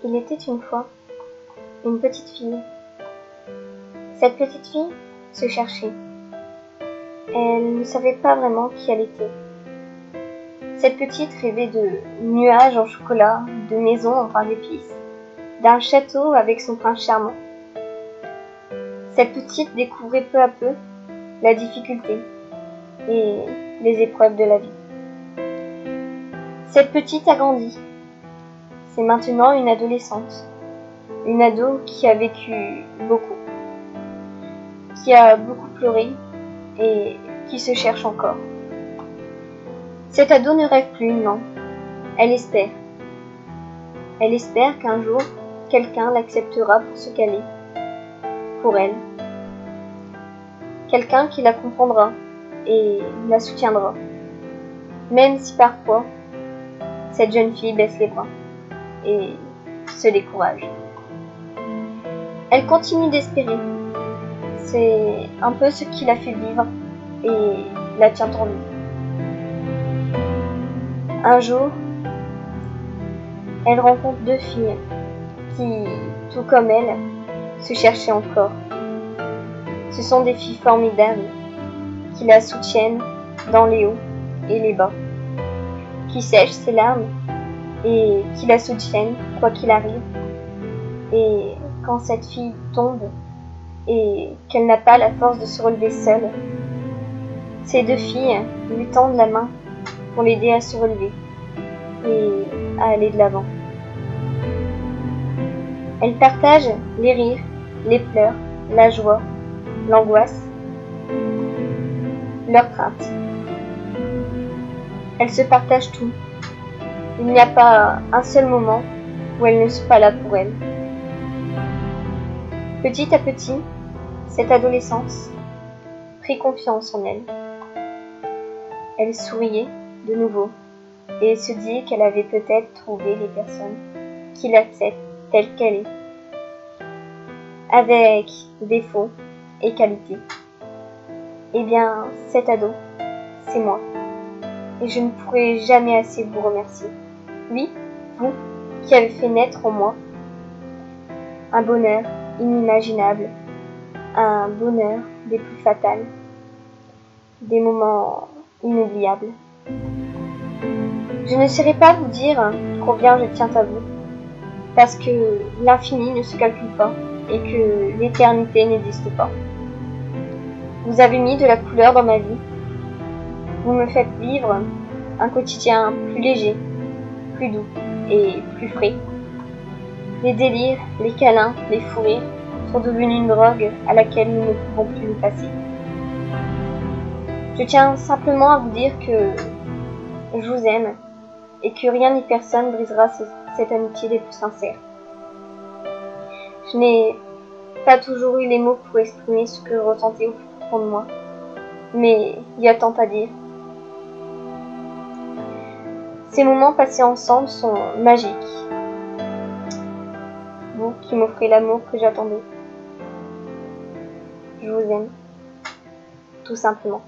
Il était une fois une petite fille. Cette petite fille se cherchait. Elle ne savait pas vraiment qui elle était. Cette petite rêvait de nuages en chocolat, de maisons en pain d'épices, d'un château avec son prince charmant. Cette petite découvrait peu à peu la difficulté et les épreuves de la vie. Cette petite a grandi. C'est maintenant une adolescente. Une ado qui a vécu beaucoup, qui a beaucoup pleuré et qui se cherche encore. Cette ado ne rêve plus, non. Elle espère. Elle espère qu'un jour, quelqu'un l'acceptera pour ce qu'elle est, pour elle. Quelqu'un qui la comprendra et la soutiendra. Même si parfois, cette jeune fille baisse les bras et se décourage. Elle continue d'espérer. C'est un peu ce qui la fait vivre et la tient en vie. Un jour, elle rencontre deux filles qui, tout comme elle, se cherchaient encore. Ce sont des filles formidables qui la soutiennent dans les hauts et les bas, qui sèchent ses larmes et qui la soutiennent quoi qu'il arrive. Et quand cette fille tombe et qu'elle n'a pas la force de se relever seule, ces deux filles lui tendent la main pour l'aider à se relever et à aller de l'avant. Elles partagent les rires, les pleurs, la joie, l'angoisse, leurs craintes. Elles se partagent tout. Il n'y a pas un seul moment où elles ne sont pas là pour elle. Petit à petit, cette adolescence prit confiance en elle. Elle souriait de nouveau et se dit qu'elle avait peut-être trouvé les personnes qui l'acceptent telle qu'elle est, avec défauts et qualités. Eh bien, cet ado, c'est moi. Et je ne pourrai jamais assez vous remercier. Oui, vous qui avez fait naître en moi un bonheur inimaginable, un bonheur des plus fatals, des moments inoubliables. Je ne saurais pas vous dire combien je tiens à vous, parce que l'infini ne se calcule pas et que l'éternité n'existe pas. Vous avez mis de la couleur dans ma vie. Vous me faites vivre un quotidien plus léger, plus doux et plus frais. Les délires, les câlins, les fous rires sont devenus une drogue à laquelle nous ne pouvons plus nous passer. Je tiens simplement à vous dire que je vous aime et que rien ni personne brisera cette amitié des plus sincères. Je n'ai pas toujours eu les mots pour exprimer ce que je ressentais au plus profond de moi, mais il y a tant à dire. Ces moments passés ensemble sont magiques. Vous qui m'offrez l'amour que j'attendais. Je vous aime, tout simplement.